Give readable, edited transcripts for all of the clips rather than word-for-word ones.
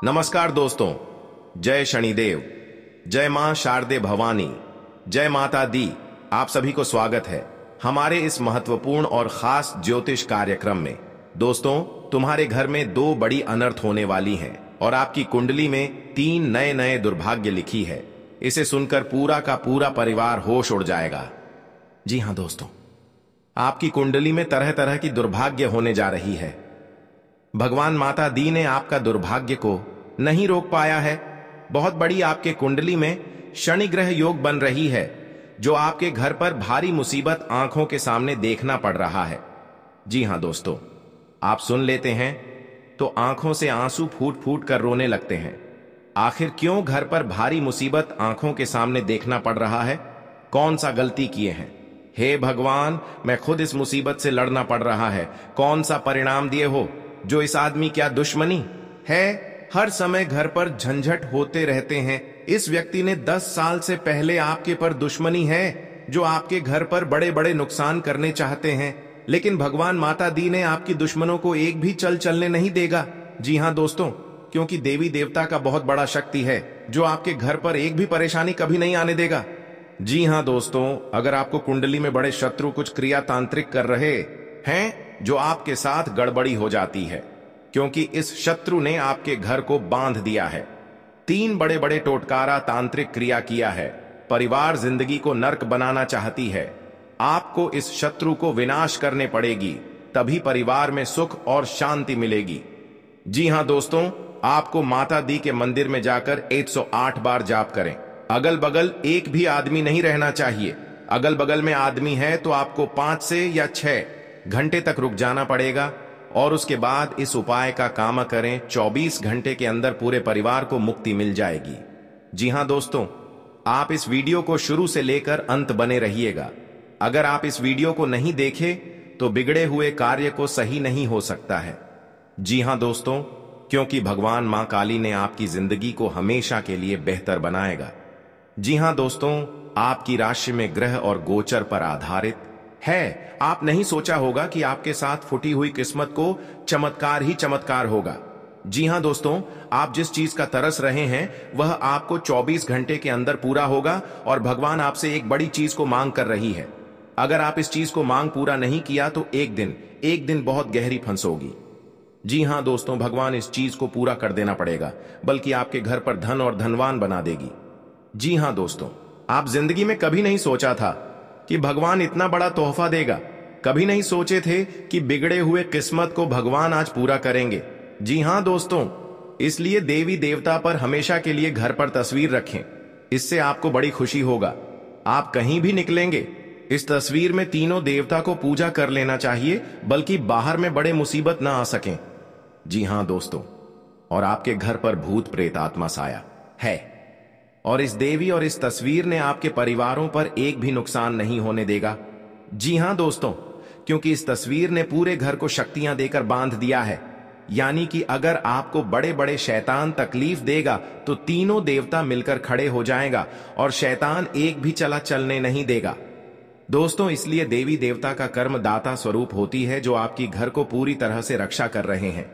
नमस्कार दोस्तों, जय शनिदेव, जय मां शारदे भवानी, जय माता दी। आप सभी को स्वागत है हमारे इस महत्वपूर्ण और खास ज्योतिष कार्यक्रम में। दोस्तों, तुम्हारे घर में 2 बड़ी अनर्थ होने वाली हैं और आपकी कुंडली में 3 नए नए दुर्भाग्य लिखी है। इसे सुनकर पूरा का पूरा परिवार होश उड़ जाएगा। जी हां दोस्तों, आपकी कुंडली में तरह तरह की दुर्भाग्य होने जा रही है। भगवान माता दी ने आपका दुर्भाग्य को नहीं रोक पाया है। बहुत बड़ी आपके कुंडली में शनि ग्रह योग बन रही है, जो आपके घर पर भारी मुसीबत आंखों के सामने देखना पड़ रहा है। जी हां दोस्तों, आप सुन लेते हैं तो आंखों से आंसू फूट फूट कर रोने लगते हैं। आखिर क्यों घर पर भारी मुसीबत आंखों के सामने देखना पड़ रहा है? कौन सा गलती किए हैं? हे भगवान, मैं खुद इस मुसीबत से लड़ना पड़ रहा है। कौन सा परिणाम दिए हो जो इस आदमी क्या दुश्मनी है? हर समय घर पर झंझट होते रहते हैं। इस व्यक्ति ने 10 साल से पहले आपके पर दुश्मनी है, जो आपके घर पर बड़े बड़े नुकसान करने चाहते हैं, लेकिन भगवान माता दी ने आपकी दुश्मनों को एक भी चलने नहीं देगा। जी हां दोस्तों, क्योंकि देवी देवता का बहुत बड़ा शक्ति है, जो आपके घर पर एक भी परेशानी कभी नहीं आने देगा। जी हां दोस्तों, अगर आपको कुंडली में बड़े शत्रु कुछ क्रिया तांत्रिक कर रहे हैं, जो आपके साथ गड़बड़ी हो जाती है, क्योंकि इस शत्रु ने आपके घर को बांध दिया है। 3 बड़े बड़े टोटकारा तांत्रिक क्रिया किया है। परिवार जिंदगी को नर्क बनाना चाहती है। आपको इस शत्रु को विनाश करने पड़ेगी, तभी परिवार में सुख और शांति मिलेगी। जी हां दोस्तों, आपको माता दी के मंदिर में जाकर 108 बार जाप करें। अगल बगल एक भी आदमी नहीं रहना चाहिए। अगल बगल में आदमी है तो आपको 5 से या 6 घंटे तक रुक जाना पड़ेगा और उसके बाद इस उपाय का काम करें। 24 घंटे के अंदर पूरे परिवार को मुक्ति मिल जाएगी। जी हां दोस्तों, आप इस वीडियो को शुरू से लेकर अंत बने रहिएगा। अगर आप इस वीडियो को नहीं देखे तो बिगड़े हुए कार्य को सही नहीं हो सकता है। जी हां दोस्तों, क्योंकि भगवान मां काली ने आपकी जिंदगी को हमेशा के लिए बेहतर बनाएगा। जी हां दोस्तों, आपकी राशि में ग्रह और गोचर पर आधारित है। आप नहीं सोचा होगा कि आपके साथ फूटी हुई किस्मत को चमत्कार ही चमत्कार होगा। जी हां दोस्तों, आप जिस चीज का तरस रहे हैं वह आपको 24 घंटे के अंदर पूरा होगा और भगवान आपसे एक बड़ी चीज को मांग कर रही है। अगर आप इस चीज को मांग पूरा नहीं किया तो एक दिन बहुत गहरी फंसोगी। जी हां दोस्तों, भगवान इस चीज को पूरा कर देना पड़ेगा, बल्कि आपके घर पर धन और धनवान बना देगी। जी हां दोस्तों, आप जिंदगी में कभी नहीं सोचा था कि भगवान इतना बड़ा तोहफा देगा। कभी नहीं सोचे थे कि बिगड़े हुए किस्मत को भगवान आज पूरा करेंगे। जी हां दोस्तों, इसलिए देवी देवता पर हमेशा के लिए घर पर तस्वीर रखें। इससे आपको बड़ी खुशी होगा। आप कहीं भी निकलेंगे, इस तस्वीर में तीनों देवता को पूजा कर लेना चाहिए, बल्कि बाहर में बड़े मुसीबत ना आ सकें। जी हां दोस्तों, और आपके घर पर भूत प्रेत आत्मा साया है और इस देवी और इस तस्वीर ने आपके परिवारों पर एक भी नुकसान नहीं होने देगा। जी हां दोस्तों, क्योंकि इस तस्वीर ने पूरे घर को शक्तियां देकर बांध दिया है। यानी कि अगर आपको बड़े बड़े शैतान तकलीफ देगा तो तीनों देवता मिलकर खड़े हो जाएगा और शैतान एक भी चलने नहीं देगा। दोस्तों, इसलिए देवी देवता का कर्म दाता स्वरूप होती है, जो आपकी घर को पूरी तरह से रक्षा कर रहे हैं।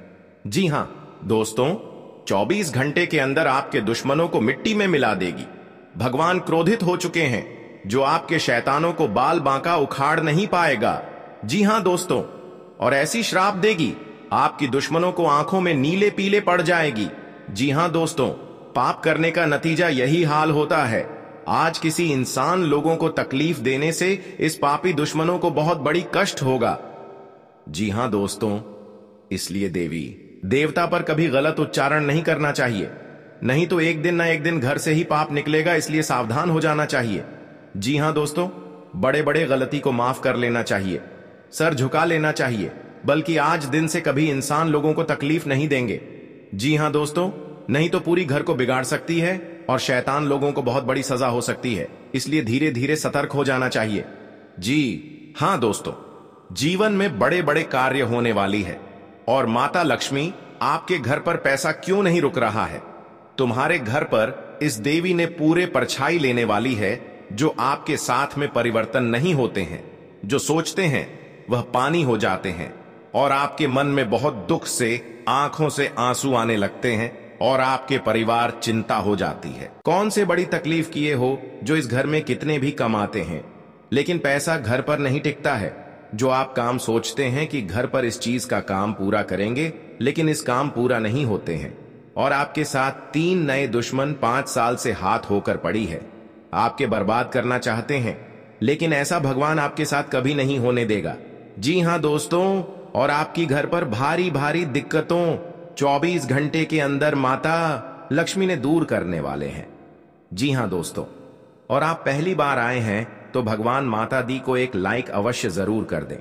जी हां दोस्तों, 24 घंटे के अंदर आपके दुश्मनों को मिट्टी में मिला देगी। भगवान क्रोधित हो चुके हैं, जो आपके शैतानों को बाल बांका उखाड़ नहीं पाएगा। जी हां दोस्तों, और ऐसी श्राप देगी आपकी दुश्मनों को आंखों में नीले पीले पड़ जाएगी। जी हां दोस्तों, पाप करने का नतीजा यही हाल होता है। आज किसी इंसान लोगों को तकलीफ देने से इस पापी दुश्मनों को बहुत बड़ी कष्ट होगा। जी हां दोस्तों, इसलिए देवी देवता पर कभी गलत उच्चारण नहीं करना चाहिए, नहीं तो एक दिन ना एक दिन घर से ही पाप निकलेगा। इसलिए सावधान हो जाना चाहिए। जी हां दोस्तों, बड़े बड़े गलती को माफ कर लेना चाहिए, सर झुका लेना चाहिए, बल्कि आज दिन से कभी इंसान लोगों को तकलीफ नहीं देंगे। जी हां दोस्तों, नहीं तो पूरी घर को बिगाड़ सकती है और शैतान लोगों को बहुत बड़ी सजा हो सकती है। इसलिए धीरे धीरे सतर्क हो जाना चाहिए। जी हां दोस्तों, जीवन में बड़े बड़े कार्य होने वाली है और माता लक्ष्मी आपके घर पर पैसा क्यों नहीं रुक रहा है? तुम्हारे घर पर इस देवी ने पूरे परछाई लेने वाली है, जो आपके साथ में परिवर्तन नहीं होते हैं। जो सोचते हैं वह पानी हो जाते हैं और आपके मन में बहुत दुख से आंखों से आंसू आने लगते हैं। और आपके परिवार चिंता हो जाती है। कौन से बड़ी तकलीफ किए हो जो इस घर में कितने भी कमाते हैं लेकिन पैसा घर पर नहीं टिकता है। जो आप काम सोचते हैं कि घर पर इस चीज का काम पूरा करेंगे लेकिन इस काम पूरा नहीं होते हैं। और आपके साथ 3 नए दुश्मन 5 साल से हाथ होकर पड़ी है। आपके बर्बाद करना चाहते हैं लेकिन ऐसा भगवान आपके साथ कभी नहीं होने देगा। जी हां दोस्तों, और आपकी घर पर भारी भारी दिक्कतों 24 घंटे के अंदर माता लक्ष्मी ने दूर करने वाले हैं। जी हां दोस्तों, और आप पहली बार आए हैं तो भगवान माता दी को एक लाइक अवश्य जरूर कर दें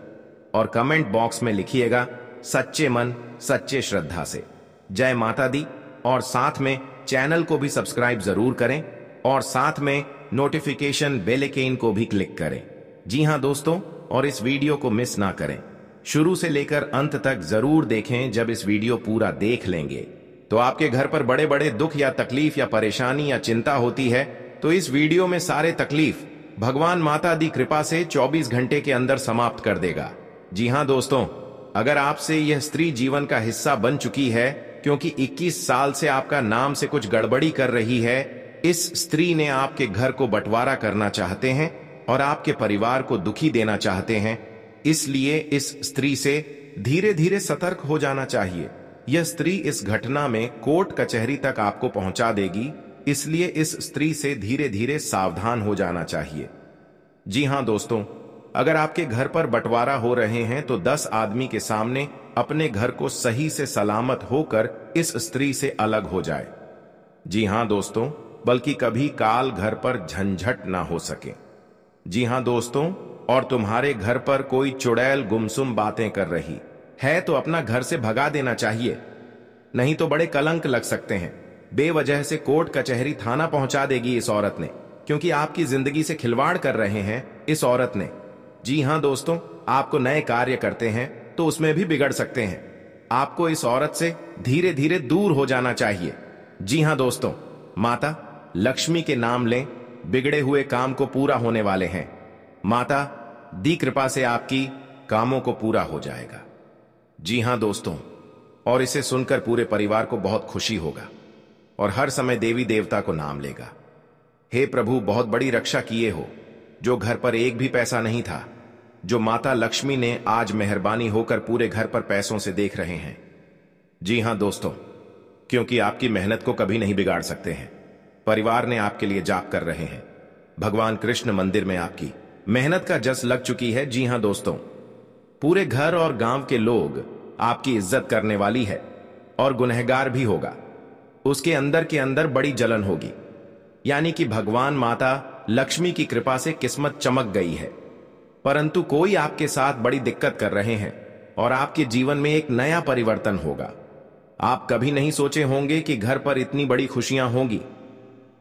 और कमेंट बॉक्स में लिखिएगा सच्चे मन सच्चे श्रद्धा से जय माता दी, और साथ में चैनल को भी सब्सक्राइब जरूर करें और साथ में नोटिफिकेशन बेल आइकन को भी क्लिक करें। जी हां दोस्तों, और इस वीडियो को मिस ना करें, शुरू से लेकर अंत तक जरूर देखें। जब इस वीडियो पूरा देख लेंगे तो आपके घर पर बड़े बड़े दुख या तकलीफ या परेशानी या चिंता होती है तो इस वीडियो में सारे तकलीफ भगवान माता दी कृपा से 24 घंटे के अंदर समाप्त कर देगा। जी हां दोस्तों, अगर आपसे यह स्त्री जीवन का हिस्सा बन चुकी है क्योंकि 21 साल से आपका नाम से कुछ गड़बड़ी कर रही है, इस स्त्री ने आपके घर को बंटवारा करना चाहते हैं और आपके परिवार को दुखी देना चाहते हैं, इसलिए इस स्त्री से धीरे धीरे सतर्क हो जाना चाहिए। यह स्त्री इस घटना में कोर्ट कचहरी तक आपको पहुंचा देगी, इसलिए इस स्त्री से धीरे धीरे सावधान हो जाना चाहिए। जी हां दोस्तों, अगर आपके घर पर बंटवारा हो रहे हैं तो 10 आदमी के सामने अपने घर को सही से सलामत होकर इस स्त्री से अलग हो जाए। जी हां दोस्तों, बल्कि कभी काल घर पर झंझट ना हो सके। जी हां दोस्तों, और तुम्हारे घर पर कोई चुड़ैल गुमसुम बातें कर रही है तो अपना घर से भगा देना चाहिए, नहीं तो बड़े कलंक लग सकते हैं। बेवजह से कोर्ट कचहरी थाना पहुंचा देगी इस औरत ने, क्योंकि आपकी जिंदगी से खिलवाड़ कर रहे हैं इस औरत ने। जी हां दोस्तों, आपको नए कार्य करते हैं तो उसमें भी बिगड़ सकते हैं। आपको इस औरत से धीरे धीरे दूर हो जाना चाहिए। जी हां दोस्तों, माता लक्ष्मी के नाम लें, बिगड़े हुए काम को पूरा होने वाले हैं। माता दी कृपा से आपकी कामों को पूरा हो जाएगा। जी हां दोस्तों, और इसे सुनकर पूरे परिवार को बहुत खुशी होगा और हर समय देवी देवता को नाम लेगा। हे प्रभु, बहुत बड़ी रक्षा किए हो। जो घर पर एक भी पैसा नहीं था, जो माता लक्ष्मी ने आज मेहरबानी होकर पूरे घर पर पैसों से देख रहे हैं। जी हां दोस्तों, क्योंकि आपकी मेहनत को कभी नहीं बिगाड़ सकते हैं। परिवार ने आपके लिए जाप कर रहे हैं। भगवान कृष्ण मंदिर में आपकी मेहनत का जस लग चुकी है। जी हां दोस्तों, पूरे घर और गांव के लोग आपकी इज्जत करने वाली है और गुनहगार भी होगा उसके अंदर के अंदर बड़ी जलन होगी, यानी कि भगवान माता लक्ष्मी की कृपा से किस्मत चमक गई है। परंतु कोई आपके साथ बड़ी दिक्कत कर रहे हैं और आपके जीवन में एक नया परिवर्तन होगा। आप कभी नहीं सोचे होंगे कि घर पर इतनी बड़ी खुशियां होंगी।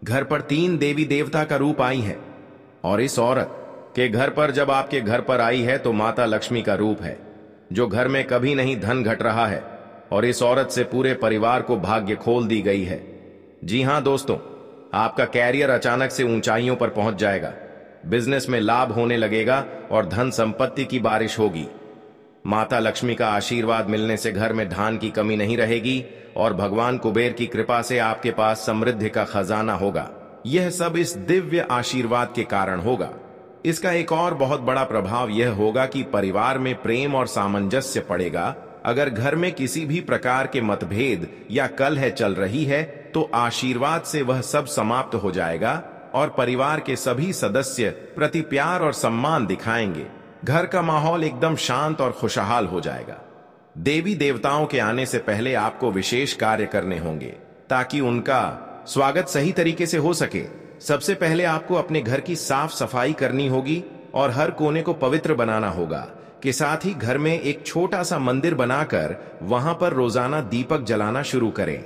घर पर 3 देवी देवता का रूप आई है और इस औरत के घर पर जब आपके घर पर आई है तो माता लक्ष्मी का रूप है, जो घर में कभी नहीं धन घट रहा है, और इस औरत से पूरे परिवार को भाग्य खोल दी गई है। जी हां दोस्तों, आपका कैरियर अचानक से ऊंचाइयों पर पहुंच जाएगा। बिजनेस में लाभ होने लगेगा और धन संपत्ति की बारिश होगी। माता लक्ष्मी का आशीर्वाद मिलने से घर में धान की कमी नहीं रहेगी और भगवान कुबेर की कृपा से आपके पास समृद्धि का खजाना होगा। यह सब इस दिव्य आशीर्वाद के कारण होगा। इसका एक और बहुत बड़ा प्रभाव यह होगा कि परिवार में प्रेम और सामंजस्य पड़ेगा। अगर घर में किसी भी प्रकार के मतभेद या कलह चल रही है तो आशीर्वाद से वह सब समाप्त हो जाएगा और परिवार के सभी सदस्य प्रति प्यार और सम्मान दिखाएंगे। घर का माहौल एकदम शांत और खुशहाल हो जाएगा। देवी देवताओं के आने से पहले आपको विशेष कार्य करने होंगे ताकि उनका स्वागत सही तरीके से हो सके। सबसे पहले आपको अपने घर की साफ सफाई करनी होगी और हर कोने को पवित्र बनाना होगा। के साथ ही घर में एक छोटा सा मंदिर बनाकर वहां पर रोजाना दीपक जलाना शुरू करें।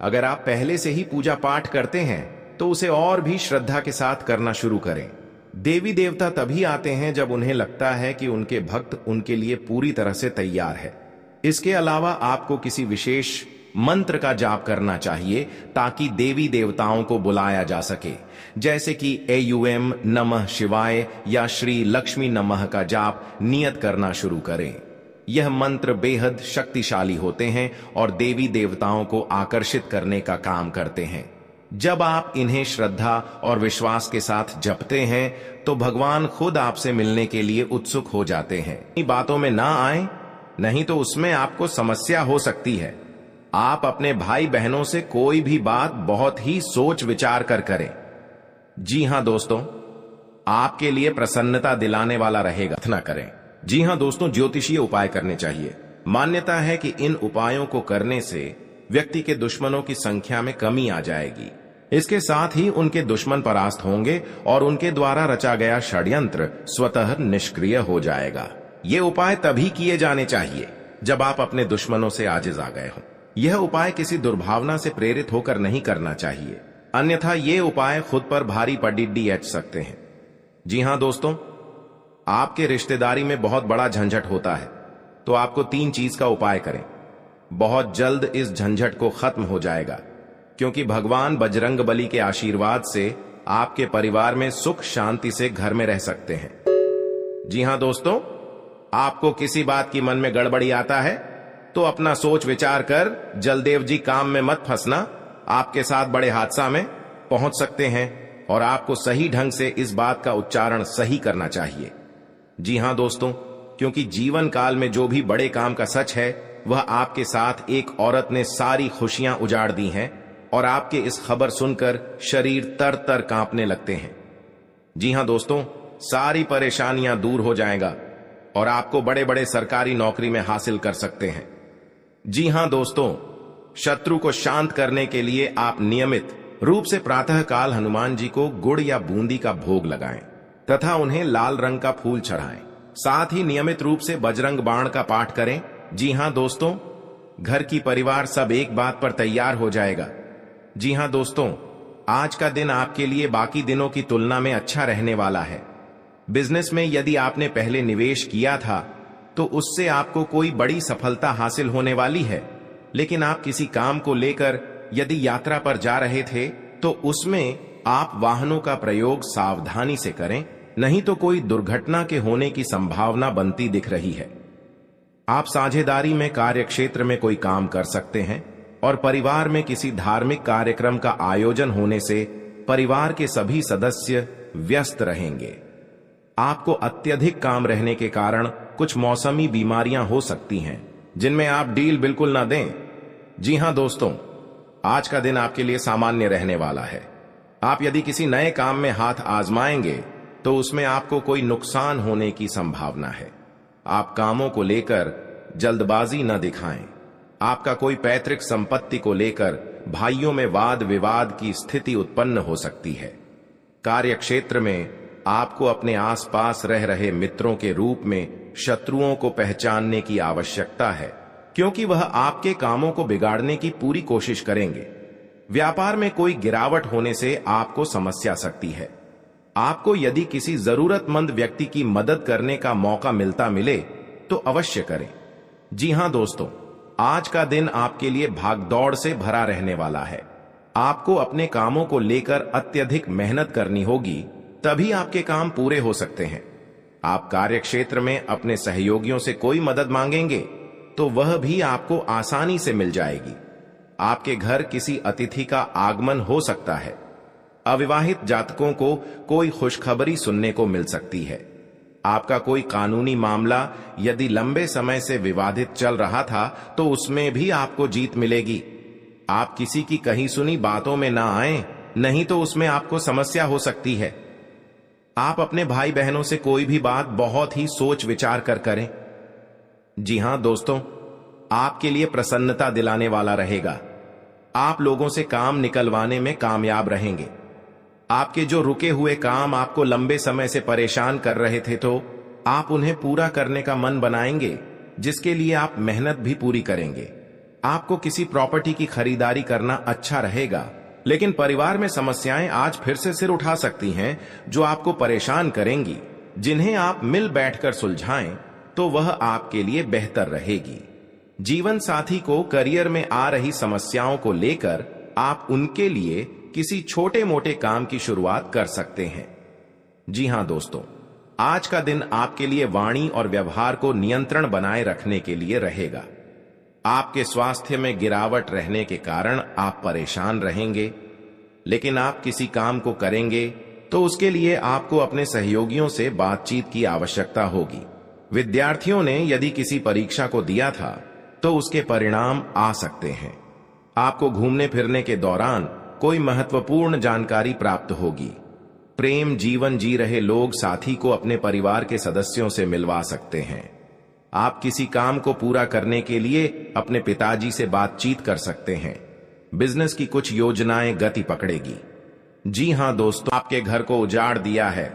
अगर आप पहले से ही पूजा पाठ करते हैं तो उसे और भी श्रद्धा के साथ करना शुरू करें। देवी देवता तभी आते हैं जब उन्हें लगता है कि उनके भक्त उनके लिए पूरी तरह से तैयार है। इसके अलावा आपको किसी विशेष मंत्र का जाप करना चाहिए ताकि देवी देवताओं को बुलाया जा सके, जैसे कि AUM नमः शिवाय या श्री लक्ष्मी नमः का जाप नियत करना शुरू करें। यह मंत्र बेहद शक्तिशाली होते हैं और देवी देवताओं को आकर्षित करने का काम करते हैं। जब आप इन्हें श्रद्धा और विश्वास के साथ जपते हैं तो भगवान खुद आपसे मिलने के लिए उत्सुक हो जाते हैं। इन बातों में ना आए, नहीं तो उसमें आपको समस्या हो सकती है। आप अपने भाई बहनों से कोई भी बात बहुत ही सोच विचार कर करें। जी हां दोस्तों, आपके लिए प्रसन्नता दिलाने वाला रहेगा। प्रार्थना करें। जी हां दोस्तों, ज्योतिषीय उपाय करने चाहिए। मान्यता है कि इन उपायों को करने से व्यक्ति के दुश्मनों की संख्या में कमी आ जाएगी। इसके साथ ही उनके दुश्मन परास्त होंगे और उनके द्वारा रचा गया षड्यंत्र स्वतः निष्क्रिय हो जाएगा। ये उपाय तभी किए जाने चाहिए जब आप अपने दुश्मनों से आजिज आ गए हों। यह उपाय किसी दुर्भावना से प्रेरित होकर नहीं करना चाहिए, अन्यथा ये उपाय खुद पर भारी पड़िड्डी एच सकते हैं। जी हां दोस्तों, आपके रिश्तेदारी में बहुत बड़ा झंझट होता है तो आपको 3 चीज का उपाय करें। बहुत जल्द इस झंझट को खत्म हो जाएगा, क्योंकि भगवान बजरंगबली के आशीर्वाद से आपके परिवार में सुख शांति से घर में रह सकते हैं। जी हां दोस्तों, आपको किसी बात की मन में गड़बड़ी आता है तो अपना सोच विचार कर जलदेव जी काम में मत फंसना। आपके साथ बड़े हादसा में पहुंच सकते हैं और आपको सही ढंग से इस बात का उच्चारण सही करना चाहिए। जी हां दोस्तों, क्योंकि जीवन काल में जो भी बड़े काम का सच है वह आपके साथ एक औरत ने सारी खुशियां उजाड़ दी हैं और आपके इस खबर सुनकर शरीर तर तर कांपने लगते हैं। जी हां दोस्तों, सारी परेशानियां दूर हो जाएगा और आपको बड़े बड़े सरकारी नौकरी में हासिल कर सकते हैं। जी हां दोस्तों, शत्रु को शांत करने के लिए आप नियमित रूप से प्रातः काल हनुमान जी को गुड़ या बूंदी का भोग लगाएं तथा उन्हें लाल रंग का फूल चढ़ाएं। साथ ही नियमित रूप से बजरंग बाण का पाठ करें। जी हां दोस्तों, घर की परिवार सब एक बात पर तैयार हो जाएगा। जी हां दोस्तों, आज का दिन आपके लिए बाकी दिनों की तुलना में अच्छा रहने वाला है। बिजनेस में यदि आपने पहले निवेश किया था तो उससे आपको कोई बड़ी सफलता हासिल होने वाली है, लेकिन आप किसी काम को लेकर यदि यात्रा पर जा रहे थे तो उसमें आप वाहनों का प्रयोग सावधानी से करें, नहीं तो कोई दुर्घटना के होने की संभावना बनती दिख रही है। आप साझेदारी में कार्य क्षेत्र में कोई काम कर सकते हैं और परिवार में किसी धार्मिक कार्यक्रम का आयोजन होने से परिवार के सभी सदस्य व्यस्त रहेंगे। आपको अत्यधिक काम रहने के कारण कुछ मौसमी बीमारियां हो सकती हैं, जिनमें आप डील बिल्कुल ना दें। जी हां दोस्तों, आज का दिन आपके लिए सामान्य रहने वाला है। आप यदि किसी नए काम में हाथ आजमाएंगे तो उसमें आपको कोई नुकसान होने की संभावना है। आप कामों को लेकर जल्दबाजी न दिखाएं। आपका कोई पैतृक संपत्ति को लेकर भाइयों में वाद विवाद की स्थिति उत्पन्न हो सकती है। कार्य क्षेत्र में आपको अपने आसपास रह रहे मित्रों के रूप में शत्रुओं को पहचानने की आवश्यकता है, क्योंकि वह आपके कामों को बिगाड़ने की पूरी कोशिश करेंगे। व्यापार में कोई गिरावट होने से आपको समस्या सकती है। आपको यदि किसी जरूरतमंद व्यक्ति की मदद करने का मौका मिले तो अवश्य करें। जी हां दोस्तों, आज का दिन आपके लिए भागदौड़ से भरा रहने वाला है। आपको अपने कामों को लेकर अत्यधिक मेहनत करनी होगी, तभी आपके काम पूरे हो सकते हैं। आप कार्य क्षेत्र में अपने सहयोगियों से कोई मदद मांगेंगे तो वह भी आपको आसानी से मिल जाएगी। आपके घर किसी अतिथि का आगमन हो सकता है। अविवाहित जातकों को कोई खुशखबरी सुनने को मिल सकती है। आपका कोई कानूनी मामला यदि लंबे समय से विवादित चल रहा था तो उसमें भी आपको जीत मिलेगी। आप किसी की कही सुनी बातों में ना आए, नहीं तो उसमें आपको समस्या हो सकती है। आप अपने भाई बहनों से कोई भी बात बहुत ही सोच विचार कर करें। जी हां दोस्तों, आपके लिए प्रसन्नता दिलाने वाला रहेगा। आप लोगों से काम निकलवाने में कामयाब रहेंगे। आपके जो रुके हुए काम आपको लंबे समय से परेशान कर रहे थे तो आप उन्हें पूरा करने का मन बनाएंगे, जिसके लिए आप मेहनत भी पूरी करेंगे। आपको किसी प्रॉपर्टी की खरीदारी करना अच्छा रहेगा, लेकिन परिवार में समस्याएं आज फिर से सिर उठा सकती हैं जो आपको परेशान करेंगी। जिन्हें आप मिल बैठकर सुलझाएं तो वह आपके लिए बेहतर रहेगी। जीवन साथी को करियर में आ रही समस्याओं को लेकर आप उनके लिए किसी छोटे मोटे काम की शुरुआत कर सकते हैं। जी हां दोस्तों, आज का दिन आपके लिए वाणी और व्यवहार को नियंत्रण बनाए रखने के लिए रहेगा। आपके स्वास्थ्य में गिरावट रहने के कारण आप परेशान रहेंगे, लेकिन आप किसी काम को करेंगे तो उसके लिए आपको अपने सहयोगियों से बातचीत की आवश्यकता होगी। विद्यार्थियों ने यदि किसी परीक्षा को दिया था तो उसके परिणाम आ सकते हैं। आपको घूमने फिरने के दौरान कोई महत्वपूर्ण जानकारी प्राप्त होगी। प्रेम जीवन जी रहे लोग साथी को अपने परिवार के सदस्यों से मिलवा सकते हैं। आप किसी काम को पूरा करने के लिए अपने पिताजी से बातचीत कर सकते हैं। बिजनेस की कुछ योजनाएं गति पकड़ेगी। जी हां दोस्तों, आपके घर को उजाड़ दिया है।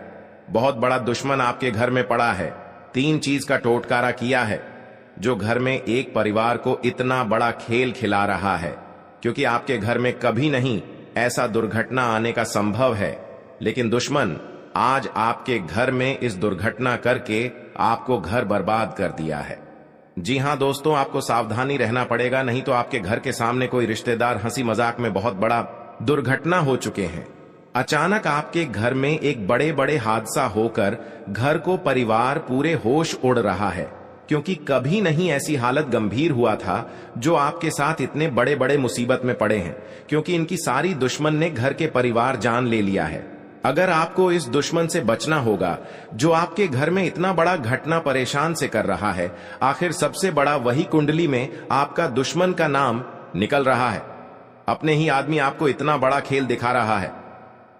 बहुत बड़ा दुश्मन आपके घर में पड़ा है। 3 चीज का टोटकारा किया है जो घर में एक परिवार को इतना बड़ा खेल खिला रहा है, क्योंकि आपके घर में कभी नहीं ऐसा दुर्घटना आने का संभव है, लेकिन दुश्मन आज आपके घर में इस दुर्घटना करके आपको घर बर्बाद कर दिया है। जी हां दोस्तों, आपको सावधानी रहना पड़ेगा, नहीं तो आपके घर के सामने कोई रिश्तेदार हंसी मजाक में बहुत बड़ा दुर्घटना हो चुके हैं। अचानक आपके घर में एक बड़े बड़े हादसा होकर घर को परिवार पूरे होश उड़ रहा है, क्योंकि कभी नहीं ऐसी हालत गंभीर हुआ था जो आपके साथ इतने बड़े बड़े मुसीबत में पड़े हैं, क्योंकि इनकी सारी दुश्मन ने घर के परिवार जान ले लिया है। अगर आपको इस दुश्मन से बचना होगा जो आपके घर में इतना बड़ा घटना परेशान से कर रहा है, आखिर सबसे बड़ा वही कुंडली में आपका दुश्मन का नाम निकल रहा है। अपने ही आदमी आपको इतना बड़ा खेल दिखा रहा है।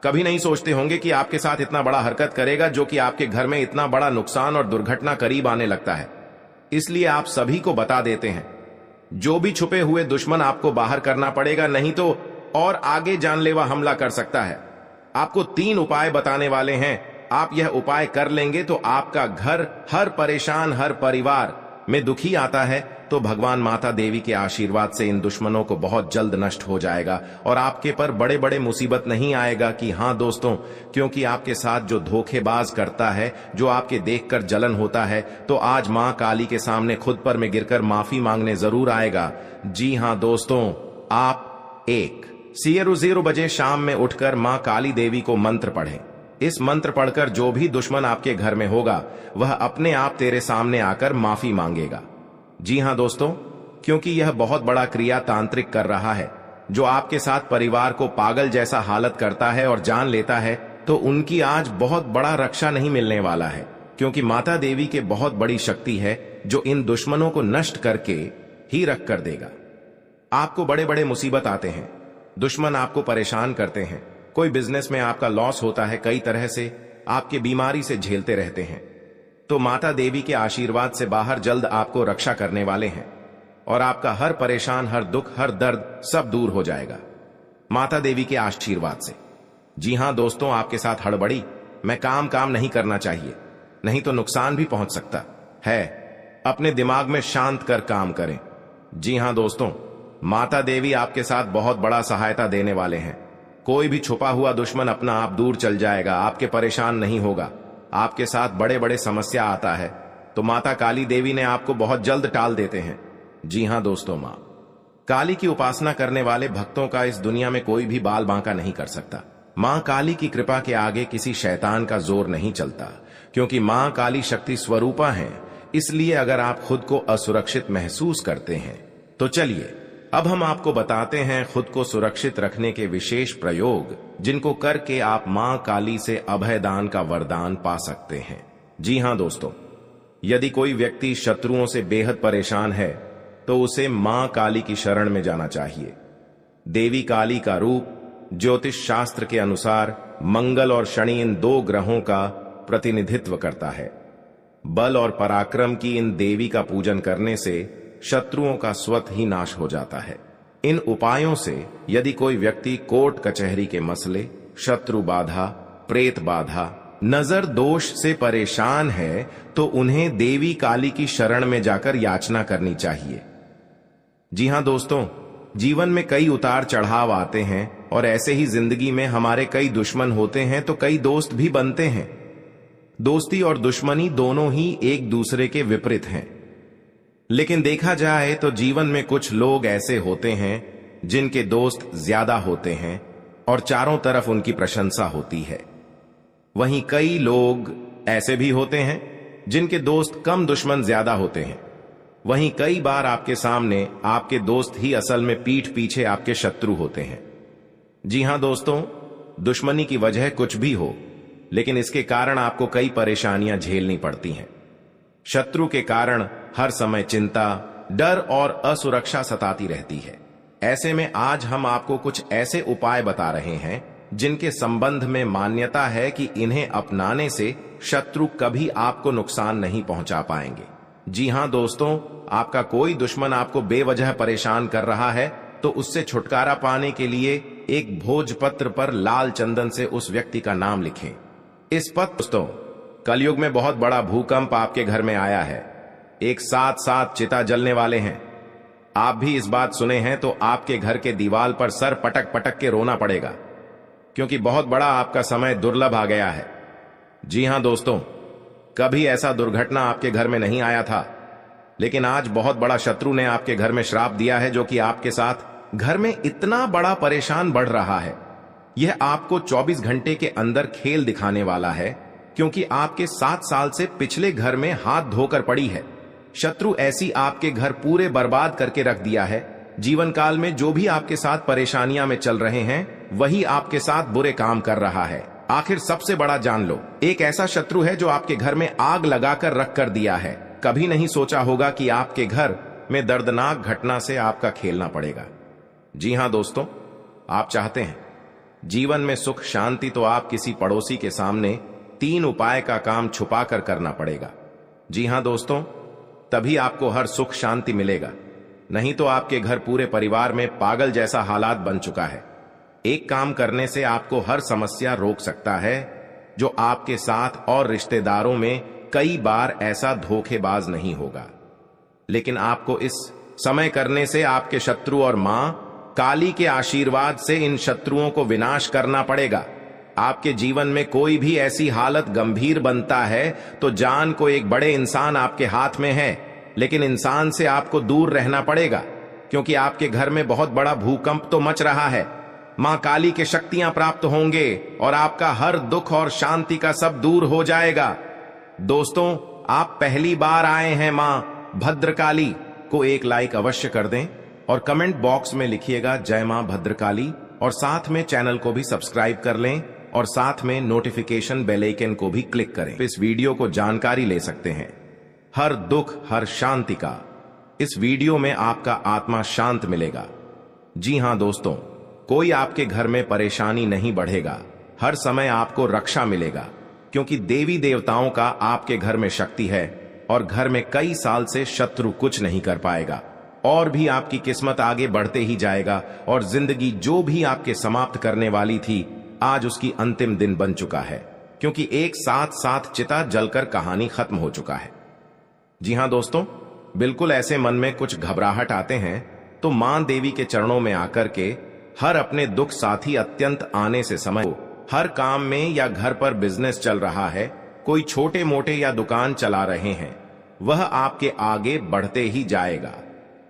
कभी नहीं सोचते होंगे कि आपके साथ इतना बड़ा हरकत करेगा जो कि आपके घर में इतना बड़ा नुकसान और दुर्घटना करीब आने लगता है। इसलिए आप सभी को बता देते हैं, जो भी छुपे हुए दुश्मन आपको बाहर करना पड़ेगा, नहीं तो और आगे जानलेवा हमला कर सकता है। आपको 3 उपाय बताने वाले हैं। आप यह उपाय कर लेंगे तो आपका घर हर परेशान, हर परिवार में दुखी आता है तो भगवान माता देवी के आशीर्वाद से इन दुश्मनों को बहुत जल्द नष्ट हो जाएगा और आपके पर बड़े बड़े मुसीबत नहीं आएगा। कि हां दोस्तों, क्योंकि आपके साथ जो धोखेबाज करता है, जो आपके देखकर जलन होता है, तो आज मां काली के सामने खुद पर में गिरकर माफी मांगने जरूर आएगा। जी हां दोस्तों, आप 1 बजे शाम में उठकर मां काली देवी को मंत्र पढ़ें। इस मंत्र पढ़कर जो भी दुश्मन आपके घर में होगा वह अपने आप तेरे सामने आकर माफी मांगेगा। जी हां दोस्तों, क्योंकि यह बहुत बड़ा क्रिया तांत्रिक कर रहा है जो आपके साथ परिवार को पागल जैसा हालत करता है और जान लेता है, तो उनकी आज बहुत बड़ा रक्षा नहीं मिलने वाला है, क्योंकि माता देवी के बहुत बड़ी शक्ति है जो इन दुश्मनों को नष्ट करके ही रख कर देगा। आपको बड़े बड़े मुसीबत आते हैं, दुश्मन आपको परेशान करते हैं, कोई बिजनेस में आपका लॉस होता है, कई तरह से आपके बीमारी से झेलते रहते हैं, तो माता देवी के आशीर्वाद से बाहर जल्द आपको रक्षा करने वाले हैं और आपका हर परेशान, हर दुख, हर दर्द सब दूर हो जाएगा माता देवी के आशीर्वाद से। जी हां दोस्तों, आपके साथ हड़बड़ी में काम नहीं करना चाहिए, नहीं तो नुकसान भी पहुंच सकता है। अपने दिमाग में शांत कर काम करें। जी हां दोस्तों, माता देवी आपके साथ बहुत बड़ा सहायता देने वाले हैं। कोई भी छुपा हुआ दुश्मन अपना आप दूर चल जाएगा, आपके परेशान नहीं होगा। आपके साथ बड़े बड़े समस्या आता है तो माता काली देवी ने आपको बहुत जल्द टाल देते हैं। जी हां दोस्तों, मां काली की उपासना करने वाले भक्तों का इस दुनिया में कोई भी बाल बांका नहीं कर सकता। मां काली की कृपा के आगे किसी शैतान का जोर नहीं चलता, क्योंकि मां काली शक्ति स्वरूपा है। इसलिए अगर आप खुद को असुरक्षित महसूस करते हैं तो चलिए अब हम आपको बताते हैं खुद को सुरक्षित रखने के विशेष प्रयोग, जिनको करके आप मां काली से अभयदान का वरदान पा सकते हैं। जी हां दोस्तों, यदि कोई व्यक्ति शत्रुओं से बेहद परेशान है तो उसे मां काली की शरण में जाना चाहिए। देवी काली का रूप ज्योतिष शास्त्र के अनुसार मंगल और शनि इन 2 ग्रहों का प्रतिनिधित्व करता है। बल और पराक्रम की इन देवी का पूजन करने से शत्रुओं का स्वतः ही नाश हो जाता है। इन उपायों से यदि कोई व्यक्ति कोर्ट कचहरी के मसले, शत्रु बाधा, प्रेत बाधा, नजर दोष से परेशान है तो उन्हें देवी काली की शरण में जाकर याचना करनी चाहिए। जी हां दोस्तों, जीवन में कई उतार चढ़ाव आते हैं और ऐसे ही जिंदगी में हमारे कई दुश्मन होते हैं तो कई दोस्त भी बनते हैं। दोस्ती और दुश्मनी दोनों ही एक दूसरे के विपरीत हैं, लेकिन देखा जाए तो जीवन में कुछ लोग ऐसे होते हैं जिनके दोस्त ज्यादा होते हैं और चारों तरफ उनकी प्रशंसा होती है। वहीं कई लोग ऐसे भी होते हैं जिनके दोस्त कम दुश्मन ज्यादा होते हैं। वहीं कई बार आपके सामने आपके दोस्त ही असल में पीठ पीछे आपके शत्रु होते हैं। जी हां दोस्तों, दुश्मनी की वजह कुछ भी हो, लेकिन इसके कारण आपको कई परेशानियां झेलनी पड़ती हैं। शत्रु के कारण हर समय चिंता, डर और असुरक्षा सताती रहती है। ऐसे में आज हम आपको कुछ ऐसे उपाय बता रहे हैं जिनके संबंध में मान्यता है कि इन्हें अपनाने से शत्रु कभी आपको नुकसान नहीं पहुंचा पाएंगे। जी हां दोस्तों, आपका कोई दुश्मन आपको बेवजह परेशान कर रहा है तो उससे छुटकारा पाने के लिए एक भोजपत्र पर लाल चंदन से उस व्यक्ति का नाम लिखें। इस पत्र दोस्तों, कलयुग में बहुत बड़ा भूकंप आपके घर में आया है। एक साथ साथ चिता जलने वाले हैं। आप भी इस बात सुने हैं तो आपके घर के दीवार पर सर पटक पटक के रोना पड़ेगा, क्योंकि बहुत बड़ा आपका समय दुर्लभ आ गया है। जी हां दोस्तों, कभी ऐसा दुर्घटना आपके घर में नहीं आया था, लेकिन आज बहुत बड़ा शत्रु ने आपके घर में श्राप दिया है, जो कि आपके साथ घर में इतना बड़ा परेशान बढ़ रहा है। यह आपको 24 घंटे के अंदर खेल दिखाने वाला है, क्योंकि आपके 7 साल से पिछले घर में हाथ धोकर पड़ी है। शत्रु ऐसी आपके घर पूरे बर्बाद करके रख दिया है। जीवन काल में जो भी आपके साथ परेशानियां में चल रहे हैं, वही आपके साथ बुरे काम कर रहा है। आखिर सबसे बड़ा जान लो, एक ऐसा शत्रु है जो आपके घर में आग लगाकर रख कर दिया है। कभी नहीं सोचा होगा कि आपके घर में दर्दनाक घटना से आपका खेलना पड़ेगा। जी हां दोस्तों, आप चाहते हैं जीवन में सुख शांति, तो आप किसी पड़ोसी के सामने 3 उपाय का काम छुपाकर करना पड़ेगा। जी हां दोस्तों, तभी आपको हर सुख शांति मिलेगा, नहीं तो आपके घर पूरे परिवार में पागल जैसा हालात बन चुका है। एक काम करने से आपको हर समस्या रोक सकता है, जो आपके साथ और रिश्तेदारों में कई बार ऐसा धोखेबाज नहीं होगा। लेकिन आपको इस समय करने से आपके शत्रु और मां काली के आशीर्वाद से इन शत्रुओं को विनाश करना पड़ेगा। आपके जीवन में कोई भी ऐसी हालत गंभीर बनता है तो जान को एक बड़े इंसान आपके हाथ में है, लेकिन इंसान से आपको दूर रहना पड़ेगा, क्योंकि आपके घर में बहुत बड़ा भूकंप तो मच रहा है। मां काली के शक्तियां प्राप्त होंगे और आपका हर दुख और शांति का सब दूर हो जाएगा। दोस्तों, आप पहली बार आए हैं मां भद्रकाली को एक लाइक अवश्य कर दें और कमेंट बॉक्स में लिखिएगा जय मां भद्रकाली, और साथ में चैनल को भी सब्सक्राइब कर लें और साथ में नोटिफिकेशन बेल आइकन को भी क्लिक करें। इस वीडियो को जानकारी ले सकते हैं हर दुख हर शांति का। इस वीडियो में आपका आत्मा शांत मिलेगा। जी हां दोस्तों, कोई आपके घर में परेशानी नहीं बढ़ेगा। हर समय आपको रक्षा मिलेगा, क्योंकि देवी देवताओं का आपके घर में शक्ति है और घर में कई साल से शत्रु कुछ नहीं कर पाएगा। और भी आपकी किस्मत आगे बढ़ते ही जाएगा और जिंदगी जो भी आपके समाप्त करने वाली थी, आज उसकी अंतिम दिन बन चुका है, क्योंकि एक साथ साथ चिता जलकर कहानी खत्म हो चुका है। जी हां दोस्तों, बिल्कुल ऐसे मन में कुछ घबराहट आते हैं तो मां देवी के चरणों में आकर के हर अपने दुख साथी अत्यंत आने से समय को, हर काम में या घर पर बिजनेस चल रहा है, कोई छोटे मोटे या दुकान चला रहे हैं, वह आपके आगे बढ़ते ही जाएगा।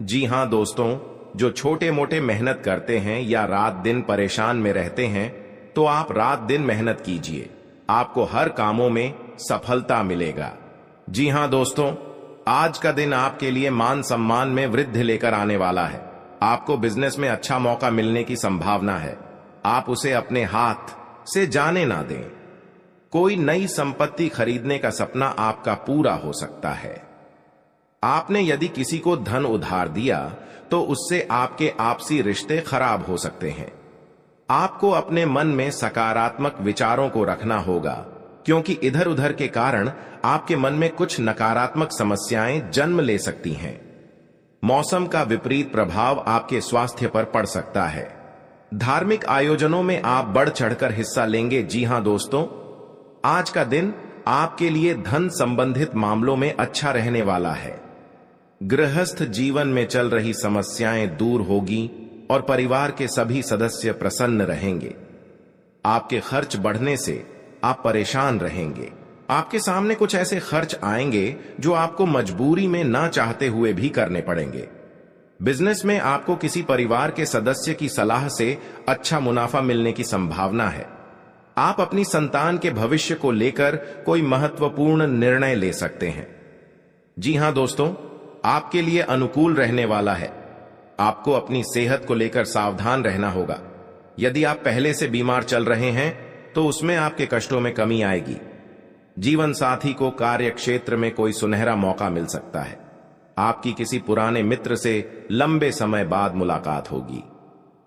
जी हां दोस्तों, जो छोटे मोटे मेहनत करते हैं या रात दिन परेशान में रहते हैं, तो आप रात दिन मेहनत कीजिए, आपको हर कामों में सफलता मिलेगा। जी हां दोस्तों, आज का दिन आपके लिए मान सम्मान में वृद्धि लेकर आने वाला है। आपको बिजनेस में अच्छा मौका मिलने की संभावना है। आप उसे अपने हाथ से जाने ना दें। कोई नई संपत्ति खरीदने का सपना आपका पूरा हो सकता है। आपने यदि किसी को धन उधार दिया तो उससे आपके आपसी रिश्ते खराब हो सकते हैं। आपको अपने मन में सकारात्मक विचारों को रखना होगा, क्योंकि इधर उधर के कारण आपके मन में कुछ नकारात्मक समस्याएं जन्म ले सकती हैं। मौसम का विपरीत प्रभाव आपके स्वास्थ्य पर पड़ सकता है। धार्मिक आयोजनों में आप बढ़ चढ़कर हिस्सा लेंगे। जी हां दोस्तों, आज का दिन आपके लिए धन संबंधित मामलों में अच्छा रहने वाला है। गृहस्थ जीवन में चल रही समस्याएं दूर होगी और परिवार के सभी सदस्य प्रसन्न रहेंगे। आपके खर्च बढ़ने से आप परेशान रहेंगे। आपके सामने कुछ ऐसे खर्च आएंगे जो आपको मजबूरी में ना चाहते हुए भी करने पड़ेंगे। बिजनेस में आपको किसी परिवार के सदस्य की सलाह से अच्छा मुनाफा मिलने की संभावना है। आप अपनी संतान के भविष्य को लेकर कोई महत्वपूर्ण निर्णय ले सकते हैं। जी हां दोस्तों, आपके लिए अनुकूल रहने वाला है। आपको अपनी सेहत को लेकर सावधान रहना होगा। यदि आप पहले से बीमार चल रहे हैं तो उसमें आपके कष्टों में कमी आएगी। जीवन साथी को कार्य क्षेत्र में कोई सुनहरा मौका मिल सकता है। आपकी किसी पुराने मित्र से लंबे समय बाद मुलाकात होगी।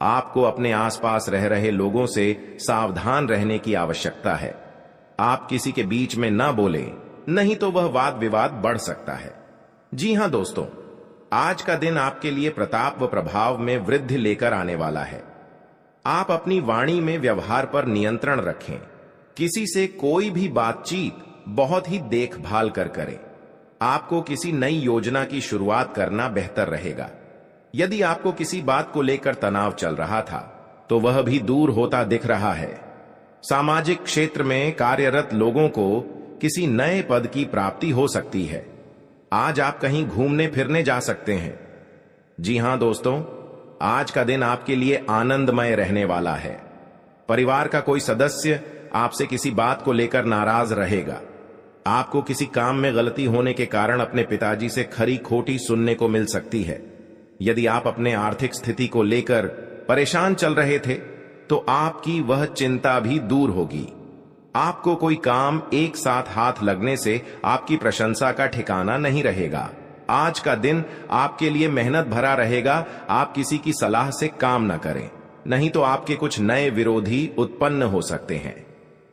आपको अपने आसपास रह रहे लोगों से सावधान रहने की आवश्यकता है। आप किसी के बीच में ना बोलें, नहीं तो वह वाद विवाद बढ़ सकता है। जी हां दोस्तों, आज का दिन आपके लिए प्रताप व प्रभाव में वृद्धि लेकर आने वाला है। आप अपनी वाणी में व्यवहार पर नियंत्रण रखें। किसी से कोई भी बातचीत बहुत ही देखभाल कर करें। आपको किसी नई योजना की शुरुआत करना बेहतर रहेगा। यदि आपको किसी बात को लेकर तनाव चल रहा था तो वह भी दूर होता दिख रहा है। सामाजिक क्षेत्र में कार्यरत लोगों को किसी नए पद की प्राप्ति हो सकती है। आज आप कहीं घूमने फिरने जा सकते हैं। जी हां दोस्तों, आज का दिन आपके लिए आनंदमय रहने वाला है। परिवार का कोई सदस्य आपसे किसी बात को लेकर नाराज रहेगा। आपको किसी काम में गलती होने के कारण अपने पिताजी से खरी खोटी सुनने को मिल सकती है। यदि आप अपने आर्थिक स्थिति को लेकर परेशान चल रहे थे तो आपकी वह चिंता भी दूर होगी। आपको कोई काम एक साथ हाथ लगने से आपकी प्रशंसा का ठिकाना नहीं रहेगा। आज का दिन आपके लिए मेहनत भरा रहेगा। आप किसी की सलाह से काम न करें, नहीं तो आपके कुछ नए विरोधी उत्पन्न हो सकते हैं।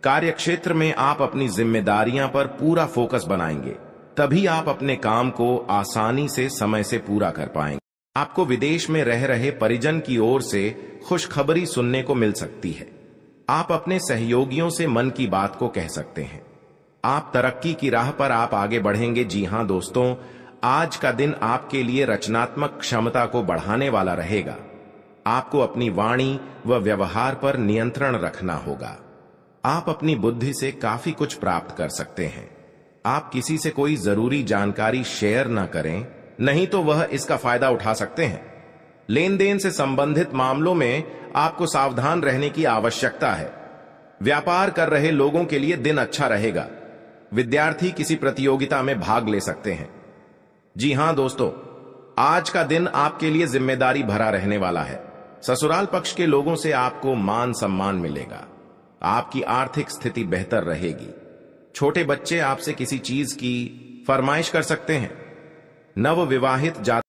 कार्यक्षेत्र में आप अपनी जिम्मेदारियां पर पूरा फोकस बनाएंगे, तभी आप अपने काम को आसानी से समय से पूरा कर पाएंगे। आपको विदेश में रह रहे परिजन की ओर से खुशखबरी सुनने को मिल सकती है। आप अपने सहयोगियों से मन की बात को कह सकते हैं। आप तरक्की की राह पर आप आगे बढ़ेंगे। जी हां दोस्तों, आज का दिन आपके लिए रचनात्मक क्षमता को बढ़ाने वाला रहेगा। आपको अपनी वाणी व व्यवहार पर नियंत्रण रखना होगा। आप अपनी बुद्धि से काफी कुछ प्राप्त कर सकते हैं। आप किसी से कोई जरूरी जानकारी शेयर न करें, नहीं तो वह इसका फायदा उठा सकते हैं। लेन देन से संबंधित मामलों में आपको सावधान रहने की आवश्यकता है। व्यापार कर रहे लोगों के लिए दिन अच्छा रहेगा। विद्यार्थी किसी प्रतियोगिता में भाग ले सकते हैं। जी हां दोस्तों, आज का दिन आपके लिए जिम्मेदारी भरा रहने वाला है। ससुराल पक्ष के लोगों से आपको मान सम्मान मिलेगा। आपकी आर्थिक स्थिति बेहतर रहेगी। छोटे बच्चे आपसे किसी चीज की फरमाइश कर सकते हैं। नवविवाहित